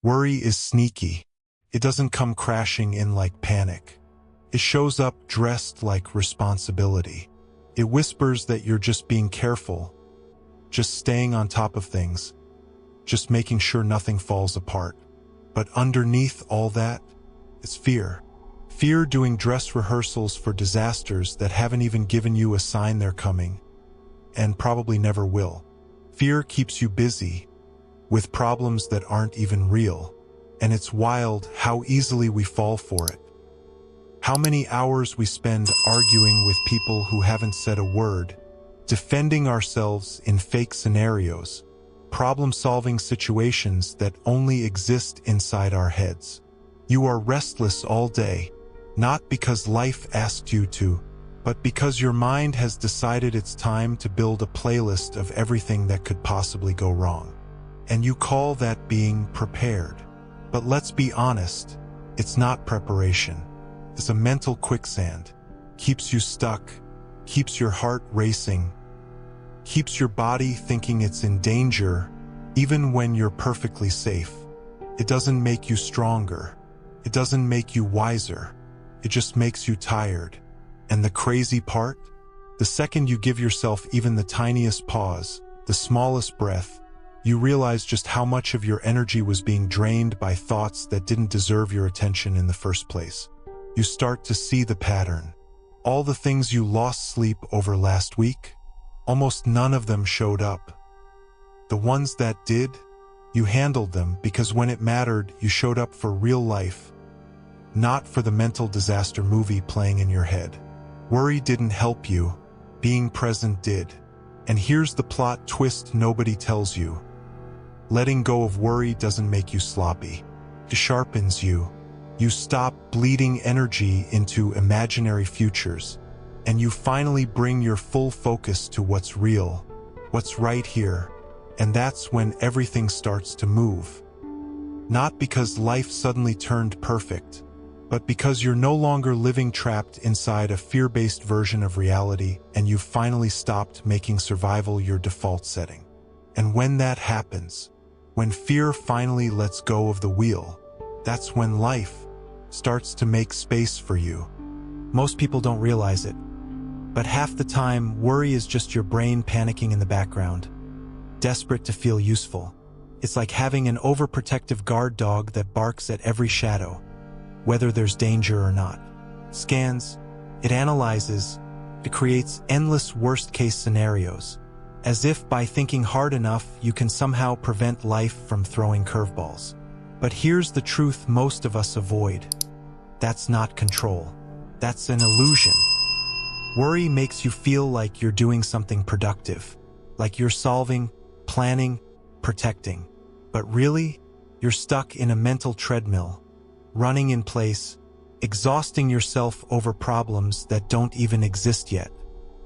Worry is sneaky. It doesn't come crashing in like panic. It shows up dressed like responsibility. It whispers that you're just being careful, just staying on top of things, just making sure nothing falls apart. But underneath all that is fear. Fear doing dress rehearsals for disasters that haven't even given you a sign they're coming, and probably never will. Fear keeps you busy with problems that aren't even real, and it's wild how easily we fall for it. How many hours we spend arguing with people who haven't said a word, defending ourselves in fake scenarios, problem-solving situations that only exist inside our heads. You are restless all day, not because life asked you to, but because your mind has decided it's time to build a playlist of everything that could possibly go wrong. And you call that being prepared. But let's be honest, it's not preparation. It's a mental quicksand. Keeps you stuck, keeps your heart racing, keeps your body thinking it's in danger, even when you're perfectly safe. It doesn't make you stronger. It doesn't make you wiser. It just makes you tired. And the crazy part? The second you give yourself even the tiniest pause, the smallest breath, you realize just how much of your energy was being drained by thoughts that didn't deserve your attention in the first place. You start to see the pattern. All the things you lost sleep over last week, almost none of them showed up. The ones that did, you handled them because when it mattered, you showed up for real life, not for the mental disaster movie playing in your head. Worry didn't help you. Being present did. And here's the plot twist nobody tells you. Letting go of worry doesn't make you sloppy. It sharpens you. You stop bleeding energy into imaginary futures, and you finally bring your full focus to what's real, what's right here, and that's when everything starts to move. Not because life suddenly turned perfect, but because you're no longer living trapped inside a fear-based version of reality, and you've finally stopped making survival your default setting. And when that happens, when fear finally lets go of the wheel, that's when life starts to make space for you. Most people don't realize it, but half the time, worry is just your brain panicking in the background, desperate to feel useful. It's like having an overprotective guard dog that barks at every shadow, whether there's danger or not. Scans, it analyzes, it creates endless worst-case scenarios, as if by thinking hard enough you can somehow prevent life from throwing curveballs. But here's the truth most of us avoid. That's not control. That's an illusion. Worry makes you feel like you're doing something productive, like you're solving, planning, protecting. But really, you're stuck in a mental treadmill, running in place, exhausting yourself over problems that don't even exist yet.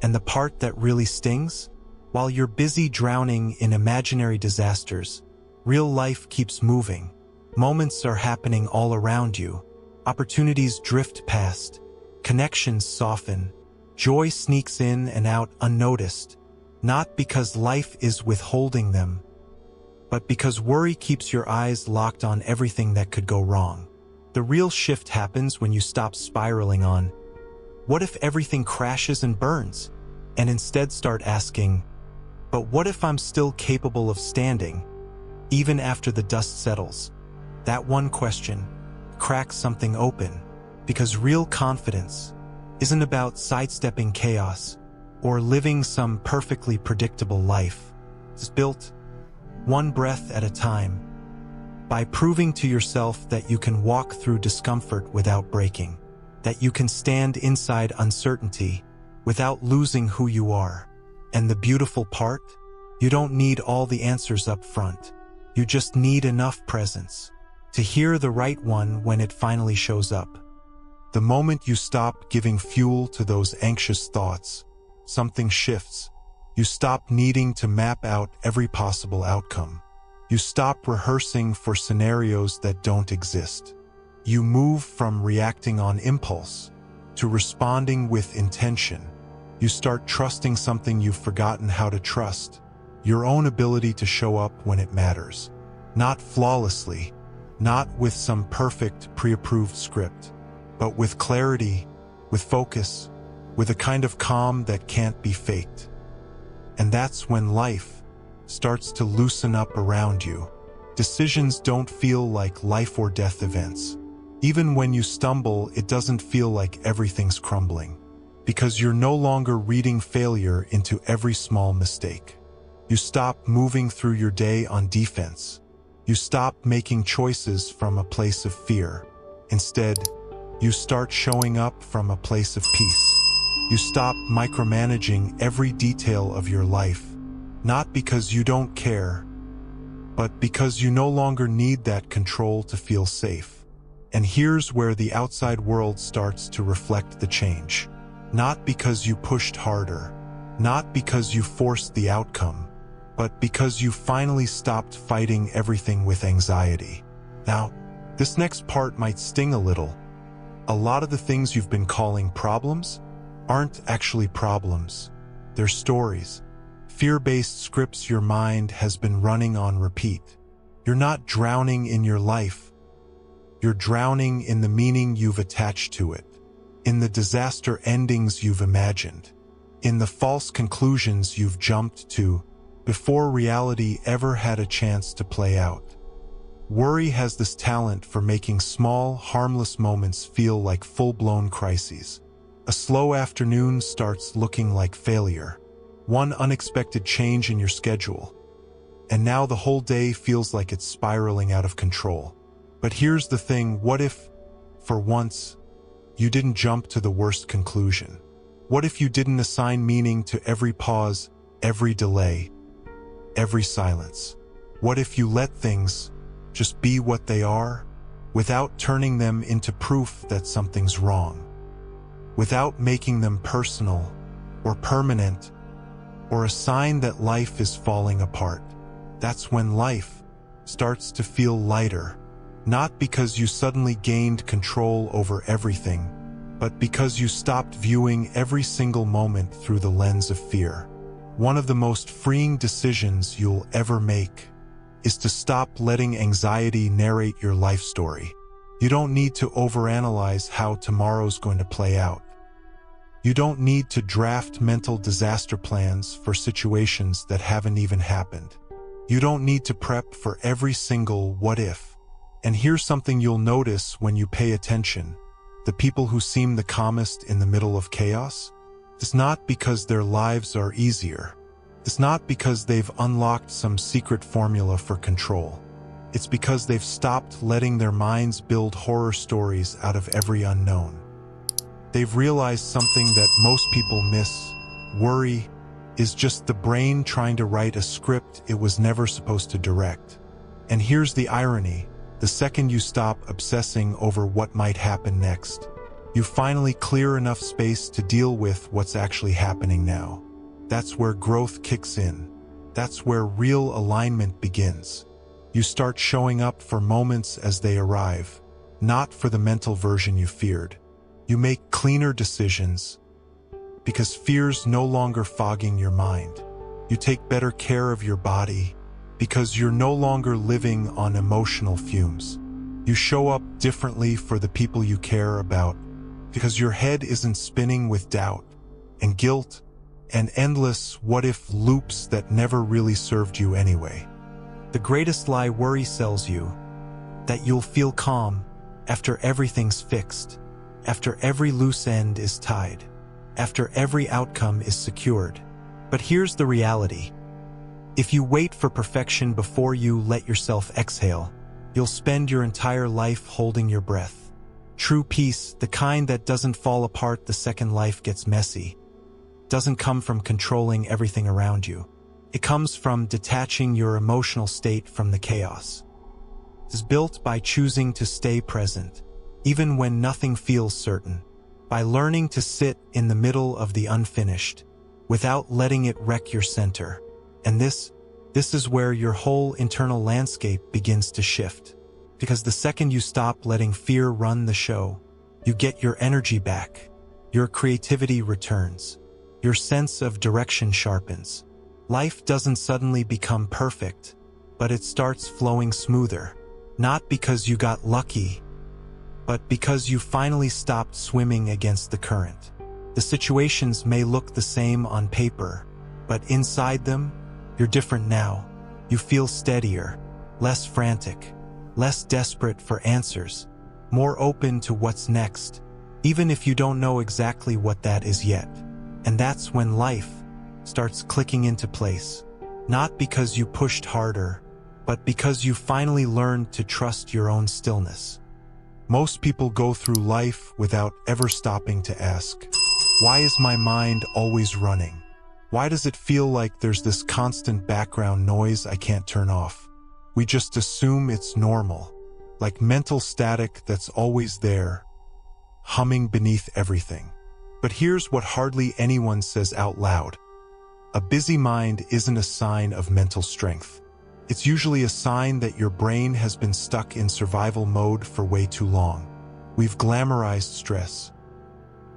And the part that really stings? While you're busy drowning in imaginary disasters, real life keeps moving. Moments are happening all around you. Opportunities drift past. Connections soften. Joy sneaks in and out unnoticed. Not because life is withholding them, but because worry keeps your eyes locked on everything that could go wrong. The real shift happens when you stop spiraling on, what if everything crashes and burns? And instead start asking, but what if I'm still capable of standing, even after the dust settles? That one question cracks something open, because real confidence isn't about sidestepping chaos or living some perfectly predictable life. It's built one breath at a time, by proving to yourself that you can walk through discomfort without breaking, that you can stand inside uncertainty without losing who you are. And the beautiful part? You don't need all the answers up front. You just need enough presence to hear the right one when it finally shows up. The moment you stop giving fuel to those anxious thoughts, something shifts. You stop needing to map out every possible outcome. You stop rehearsing for scenarios that don't exist. You move from reacting on impulse to responding with intention. You start trusting something you've forgotten how to trust, your own ability to show up when it matters. Not flawlessly, not with some perfect, pre-approved script, but with clarity, with focus, with a kind of calm that can't be faked. And that's when life starts to loosen up around you. Decisions don't feel like life or death events. Even when you stumble, it doesn't feel like everything's crumbling, because you're no longer reading failure into every small mistake. You stop moving through your day on defense. You stop making choices from a place of fear. Instead, you start showing up from a place of peace. You stop micromanaging every detail of your life, not because you don't care, but because you no longer need that control to feel safe. And here's where the outside world starts to reflect the change. Not because you pushed harder, not because you forced the outcome, but because you finally stopped fighting everything with anxiety. Now, this next part might sting a little. A lot of the things you've been calling problems aren't actually problems. They're stories. Fear-based scripts your mind has been running on repeat. You're not drowning in your life. You're drowning in the meaning you've attached to it, in the disaster endings you've imagined, in the false conclusions you've jumped to before reality ever had a chance to play out. Worry has this talent for making small, harmless moments feel like full-blown crises. A slow afternoon starts looking like failure. One unexpected change in your schedule, and now the whole day feels like it's spiraling out of control. But here's the thing, what if, for once, you didn't jump to the worst conclusion? What if you didn't assign meaning to every pause, every delay, every silence? What if you let things just be what they are, without turning them into proof that something's wrong, without making them personal or permanent, or a sign that life is falling apart? That's when life starts to feel lighter, not because you suddenly gained control over everything, but because you stopped viewing every single moment through the lens of fear. One of the most freeing decisions you'll ever make is to stop letting anxiety narrate your life story. You don't need to overanalyze how tomorrow's going to play out. You don't need to draft mental disaster plans for situations that haven't even happened. You don't need to prep for every single what if. And here's something you'll notice when you pay attention. The people who seem the calmest in the middle of chaos, it's not because their lives are easier. It's not because they've unlocked some secret formula for control. It's because they've stopped letting their minds build horror stories out of every unknown. They've realized something that most people miss. Worry is just the brain trying to write a script it was never supposed to direct. And here's the irony. The second you stop obsessing over what might happen next, you finally clear enough space to deal with what's actually happening now. That's where growth kicks in. That's where real alignment begins. You start showing up for moments as they arrive, not for the mental version you feared. You make cleaner decisions because fear's no longer fogging your mind. You take better care of your body because you're no longer living on emotional fumes. You show up differently for the people you care about because your head isn't spinning with doubt and guilt and endless what-if loops that never really served you anyway. The greatest lie worry sells you, that you'll feel calm after everything's fixed, after every loose end is tied, after every outcome is secured. But here's the reality. If you wait for perfection before you let yourself exhale, you'll spend your entire life holding your breath. True peace, the kind that doesn't fall apart the second life gets messy, doesn't come from controlling everything around you. It comes from detaching your emotional state from the chaos. It's built by choosing to stay present, even when nothing feels certain, by learning to sit in the middle of the unfinished, without letting it wreck your center. And this is where your whole internal landscape begins to shift. Because the second you stop letting fear run the show, you get your energy back, your creativity returns, your sense of direction sharpens. Life doesn't suddenly become perfect, but it starts flowing smoother. Not because you got lucky, but because you finally stopped swimming against the current. The situations may look the same on paper, but inside them, you're different now. You feel steadier, less frantic, less desperate for answers, more open to what's next, even if you don't know exactly what that is yet. And that's when life starts clicking into place, not because you pushed harder, but because you finally learned to trust your own stillness. Most people go through life without ever stopping to ask, why is my mind always running? Why does it feel like there's this constant background noise I can't turn off? We just assume it's normal, like mental static that's always there, humming beneath everything. But here's what hardly anyone says out loud. A busy mind isn't a sign of mental strength. It's usually a sign that your brain has been stuck in survival mode for way too long. We've glamorized stress.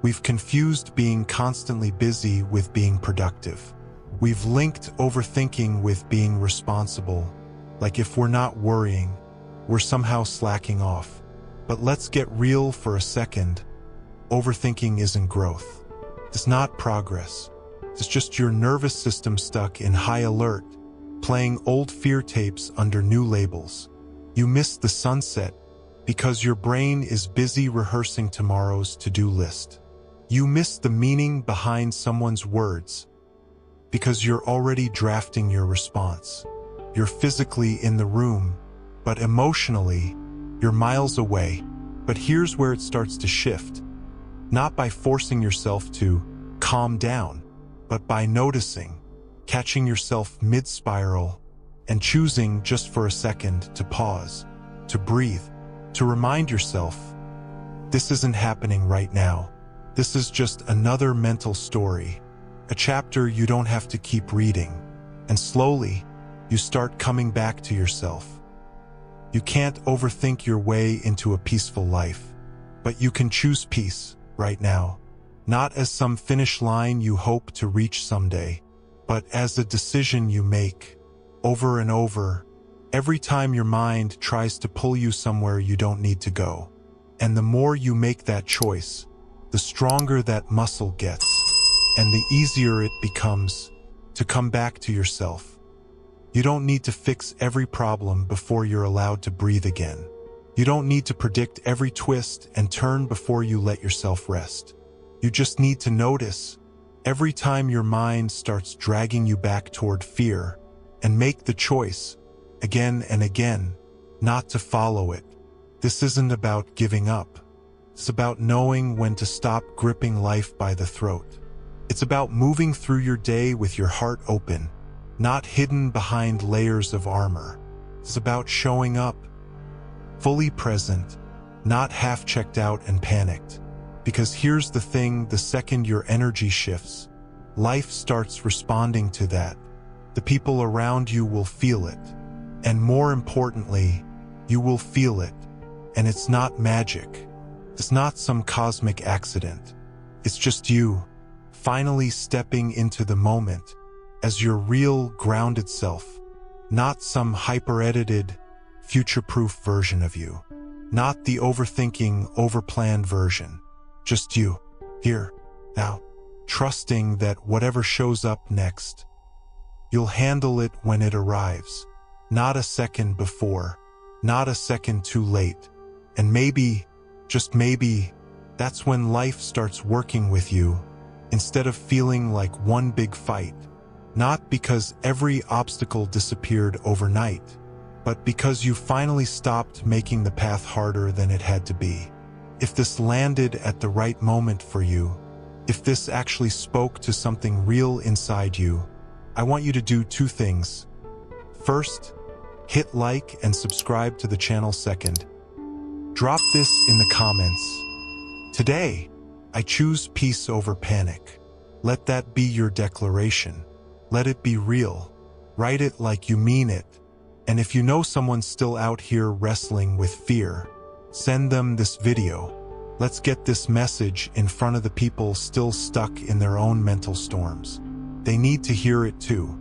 We've confused being constantly busy with being productive. We've linked overthinking with being responsible, like if we're not worrying, we're somehow slacking off. But let's get real for a second. Overthinking isn't growth. It's not progress. It's just your nervous system stuck in high alert, playing old fear tapes under new labels. You miss the sunset because your brain is busy rehearsing tomorrow's to-do list. You miss the meaning behind someone's words because you're already drafting your response. You're physically in the room, but emotionally, you're miles away. But here's where it starts to shift. Not by forcing yourself to calm down, but by noticing, catching yourself mid-spiral, and choosing just for a second to pause, to breathe, to remind yourself, this isn't happening right now. This is just another mental story, a chapter you don't have to keep reading, and slowly, you start coming back to yourself. You can't overthink your way into a peaceful life, but you can choose peace right now, not as some finish line you hope to reach someday, but as a decision you make, over and over, every time your mind tries to pull you somewhere you don't need to go. And the more you make that choice, the stronger that muscle gets, and the easier it becomes to come back to yourself. You don't need to fix every problem before you're allowed to breathe again. You don't need to predict every twist and turn before you let yourself rest. You just need to notice every time your mind starts dragging you back toward fear, and make the choice, again and again, not to follow it. This isn't about giving up. It's about knowing when to stop gripping life by the throat. It's about moving through your day with your heart open, not hidden behind layers of armor. It's about showing up, fully present, not half checked out and panicked. Because here's the thing, the second your energy shifts, life starts responding to that. The people around you will feel it. And more importantly, you will feel it. And it's not magic. It's not some cosmic accident. It's just you, finally stepping into the moment as your real, grounded self, not some hyper-edited, future-proof version of you. Not the overthinking, overplanned version. Just you, here, now, trusting that whatever shows up next, you'll handle it when it arrives, not a second before, not a second too late. And maybe, just maybe, that's when life starts working with you, instead of feeling like one big fight. Not because every obstacle disappeared overnight, but because you finally stopped making the path harder than it had to be. If this landed at the right moment for you, if this actually spoke to something real inside you, I want you to do two things. First, hit like and subscribe to the channel. Second, drop this in the comments. Today, I choose peace over panic. Let that be your declaration. Let it be real. Write it like you mean it. And if you know someone still out here wrestling with fear, send them this video. Let's get this message in front of the people still stuck in their own mental storms. They need to hear it too.